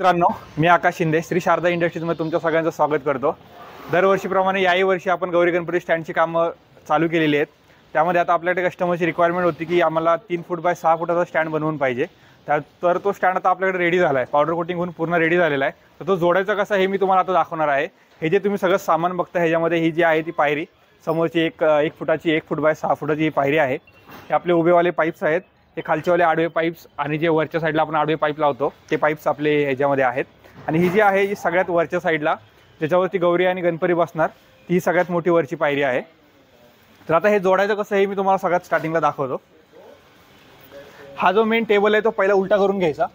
मित्रांनो, मी आकाश शिंदे श्री शारदा इंडस्ट्रीजमध्ये तुमच्या सगळ्यांचं स्वागत करतो। दरवर्षीप्रमाणे याही वर्षी आपण गौरी गणपती स्टँडची कामं चालू केलेली आहेत। त्यामध्ये आता आपल्याकडे कस्टमरची रिक्वायरमेंट होती की आम्हाला 3 फूट बाय 6 फुटाचा स्टँड बनवून पाहिजे। तर तो स्टँड आता आपल्याकडे रेडी झाला आहे, पावडर कोटिंग होऊन पूर्ण रेडी झालेला आहे। तर तो जोडायचा कसा हे मी तुम्हाला आता दाखवणार आहे। हे जे तुम्ही सगळं सामान बघता ह्याच्यामध्ये ही जी आहे ती पायरी समोरची एक फुटाची 1 फूट बाय 6 फुटाची ही पायरी आहे। हे आपले उभेवाले पाईप्स आहेत, हे खालचेवाले आडवे पाईप्स आणि जे वरच्या साईडला आपण आडवे पाईप लावतो ते पाईप्स आपले ह्याच्यामध्ये आहेत। आणि ही जी आहे ही सगळ्यात वरच्या साईडला ज्याच्यावरती गौरी आणि गणपती बसणार ती सगळ्यात मोठी वरची पायरी आहे। तर आता हे जोडायचं कसं हे मी तुम्हाला सगळ्यात स्टार्टिंगला दाखवतो। हा जो मेन टेबल आहे तो पहिला उलटा करून घ्यायचा।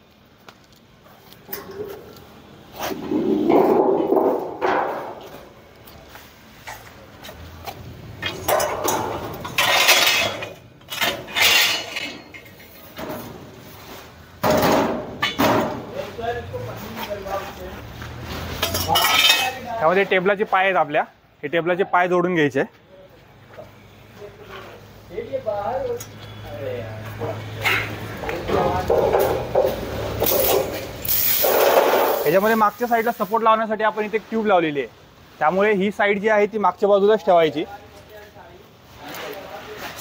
त्यामध्ये टेबलाचे पाय आहेत आपल्या, हे टेबलाचे पाय जोडून घ्यायचे। याच्यामध्ये मागच्या साईडला सपोर्ट लावण्यासाठी आपण इथे ट्यूब लावलेली आहे, त्यामुळे ही साईड जी आहे ती मागच्या बाजूलाच ठेवायची।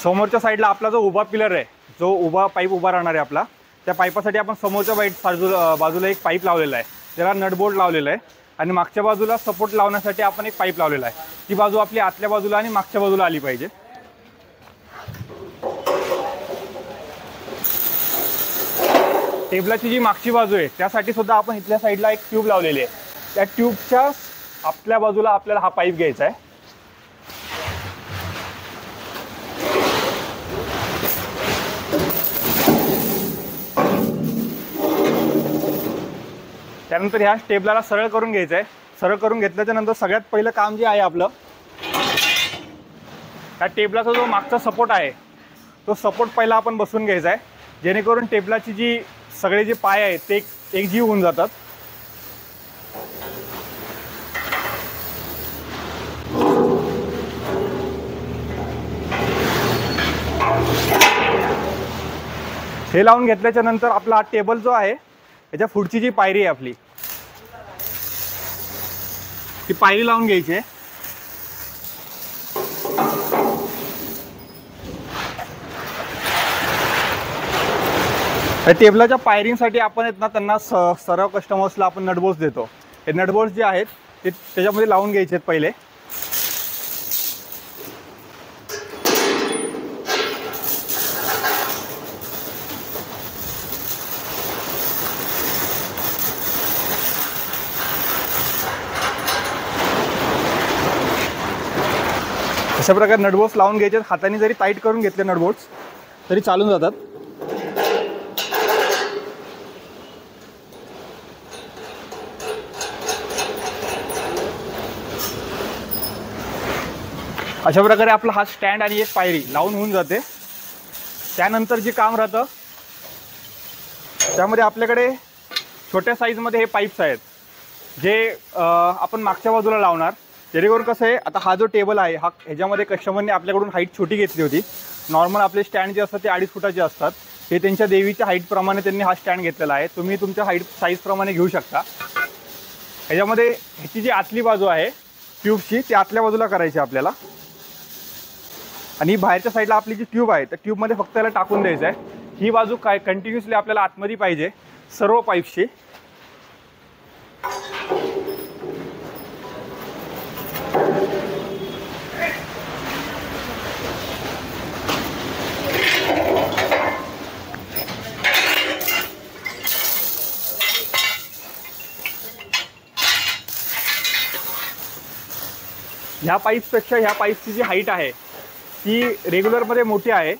समोरच्या साईडला आपला जो उभा पिलर आहे, जो उभा पाईप उभा राहणार आहे आपला, त्या पाईपासाठी आपण समोरच्या बाजूला एक पाईप लावलेला आहे, त्याला नटबोल्ट लावलेला आहे। आणि मागच्या बाजूला सपोर्ट लावण्यासाठी आपण एक पाईप लावलेला आहे। ती बाजू आपली आतल्या बाजूला आणि मागच्या बाजूला आली पाहिजे। टेबलाची जी मागची बाजू आहे त्यासाठी सुद्धा आपण इथल्या साईडला एक ट्यूब लावलेली आहे। त्या ट्यूबच्या आपल्या बाजूला आपल्याला हा पाईप घ्यायचा आहे। त्यानंतर ह्या टेबलाला सरळ करून घ्यायचं आहे। सरळ करून घेतल्याच्या नंतर सगळ्यात पहिलं काम जे आहे आपलं, त्या टेबलाचा जो मागचा सपोर्ट आहे तो सपोर्ट पहिला आपण बसवून घ्यायचा आहे, जेणेकरून टेबलाची जी सगळे जे पाय आहेत ते एक जीव होऊन जातात। हे लावून घेतल्याच्या नंतर आपला हा टेबल जो आहे याच्या पुढची जी पायरी आहे आपली ती पायरी लावून घ्यायची आहे। टेबलाच्या पायरींसाठी आपण त्यांना सर्व कस्टमर्सला आपण नटबोल्ट्स देतो। हे नटबोल्ट्स जे आहेत ते त्याच्यामध्ये लावून घ्यायचे आहेत पहिले। अशा प्रकारे नटबोल्ट्स लावून घ्यायचे। हाताने जरी टाईट करून घेतले नटबोल्ट्स तरी चालून जातात। अशा प्रकारे आपला हा स्टँड आणि एक पायरी लावून होऊन जाते। त्यानंतर जे काम राहतं त्यामध्ये आपल्याकडे छोट्या साईजमध्ये हे पाईप्स आहेत जे आपण मागच्या बाजूला लावणार, जेणेकरून कसं आहे आता हा जो टेबल आहे हा ह्याच्यामध्ये कस्टमरने आपल्याकडून हाईट छोटी घेतली होती। नॉर्मल आपले स्टँड जे असतात ते 2.5 फुटाचे असतात, हे त्यांच्या देवीच्या हाईटप्रमाणे त्यांनी हा स्टँड घेतलेला आहे। तुम्ही तुमच्या हाईट साईजप्रमाणे घेऊ शकता। ह्याच्यामध्ये ह्याची जी आतली बाजू आहे ट्यूबची ती आतल्या बाजूला करायची आपल्याला, आणि बाहेरच्या साईडला आपली जी ट्यूब आहे त्या ट्यूबमध्ये फक्त याला टाकून द्यायचं आहे। ही बाजू काय कंटिन्युअसली आपल्याला आतमध्ये पाहिजे सर्व पाईप्सची। ह्या पाईप्सपेक्षा ह्या पाईप्सची जी हाईट आहे ती रेग्युलरमध्ये मोठी आहे।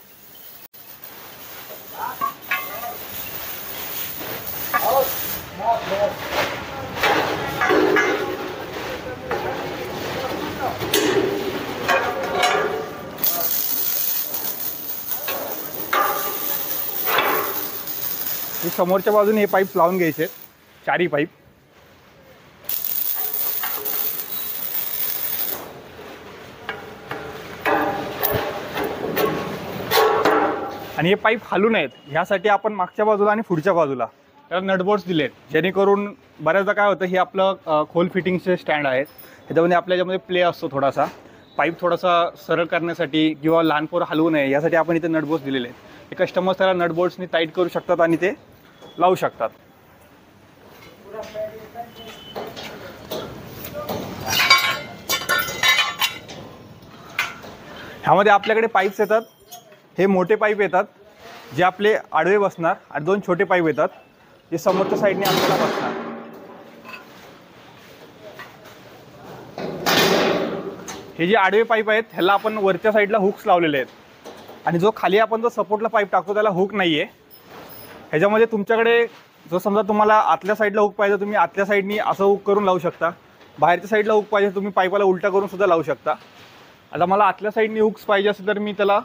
समोरच्या बाजूने हे पाईप लावून घ्यायचे, चारी पाईप। आणि हे पाईप हलू नयेत ह्यासाठी आपण मागच्या बाजूला आणि पुढच्या बाजूला त्याला नटबोर्ड्स दिलेत, जेणेकरून बऱ्याचदा काय होतं, हे आपलं खोल फिटिंगचे स्टँड आहेत, ह्याच्यामध्ये आपल्या याच्यामध्ये प्ले असतो थोडासा, पाईप थोडासा सरळ करण्यासाठी किंवा लहान पोरं हलवू नये यासाठी आपण इथे नटबोर्ड्स दिलेले आहेत. हे कस्टमर्स त्याला नटबोर्ड्सनी टाईट करू शकतात आणि ते लावू शकतात. ह्यामध्ये आपल्याकडे पाईप्स येतात, हे मोठे पाईप येतात जे आपले आडवे बसणार आणि 2 छोटे पाईप येतात जे समोरच्या साईडने आपल्याला बसणार. हे जे आडवे पाईप आहेत ह्याला आपण वरच्या साईडला हुक्स लावलेले आहेत आणि जो खाली आपण जो सपोर्टला पाईप टाकतो त्याला हुक नाही आहे. ह्याच्यामध्ये तुमच्याकडे जो समजा तुम्हाला आतल्या साईडला हुक पाहिजे तुम्ही आतल्या साईडनी असं हुक करून लावू शकता, बाहेरच्या साईडला हुक पाहिजे तुम्ही पाईपाला उलटा करून सुद्धा लावू शकता. आता मला आतल्या साईडनी हुक्स पाहिजे असेल तर मी त्याला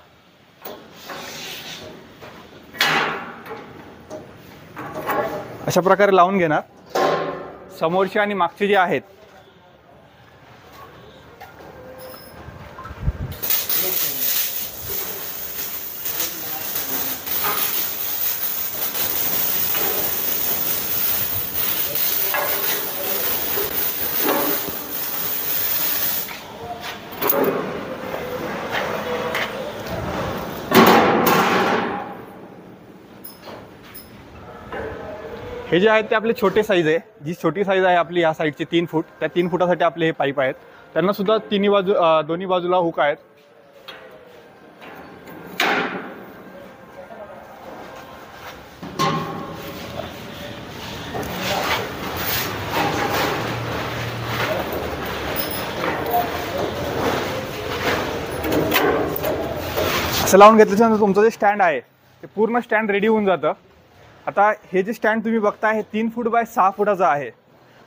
अशा प्रकारे लावून घेणार. समोरचे आणि मागचे जे आहेत हे जे आहेत ते आपले छोटे साईज आहे, जी छोटी साईज आहे आपली या साईडची 3 फूट, त्या 3 फुटासाठी आपले हे पाईप आहेत. त्यांना सुद्धा दोन्ही बाजूला हुक आहेत. असं लावून घेतल्याच्यानंतर तुमचं जे स्टँड आहे ते पूर्ण स्टँड रेडी होऊन जातं. आता हे जे स्टँड तुम्ही बघताय हे 3 फूट बाय 6 फुटाचं आहे.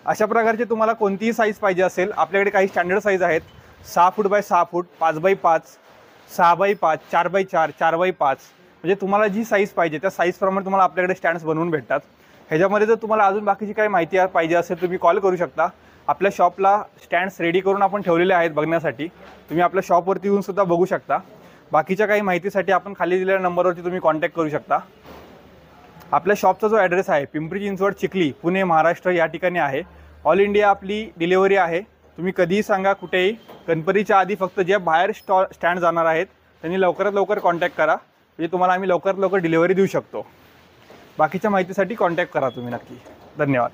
अशा प्रकारचे तुम्हाला कोणतीही साईज पाहिजे असेल, आपल्याकडे काही स्टँडर्ड साईज आहेत 6 foot by 6 foot, 5 bye 5, 6 bye 5, 4 bye 4, 4 bye 5, म्हणजे तुम्हाला जी साईज पाहिजे त्या साईजप्रमाणे तुम्हाला आपल्याकडे स्टँड्स बनवून भेटतात. ह्याच्यामध्ये जर तुम्हाला अजून बाकीची काही माहिती पाहिजे असेल तुम्ही कॉल करू शकता. आपल्या शॉपला स्टँड्स रेडी करून आपण ठेवलेले आहेत बघण्यासाठी, तुम्ही आपल्या शॉपवरती येऊन सुद्धा बघू शकता. बाकीच्या काही माहितीसाठी आपण खाली दिलेल्या नंबरवरती तुम्ही कॉन्टॅक्ट करू शकता. आपल्या शॉपचा जो ॲड्रेस आहे पिंपरी चिंचवड, चिखली, पुणे, महाराष्ट्र या ठिकाणी आहे. ऑल इंडिया आपली डिलिव्हरी आहे. तुम्ही कधीही सांगा, कुठेही. गणपतीच्या आधी फक्त जे बाहेर स्टँड जाणार आहेत त्यांनी लवकरात लवकर कॉन्टॅक्ट करा, म्हणजे तुम्हाला आम्ही लवकरात लवकर डिलिव्हरी देऊ शकतो. बाकीच्या माहितीसाठी कॉन्टॅक्ट करा तुम्ही नक्की. धन्यवाद.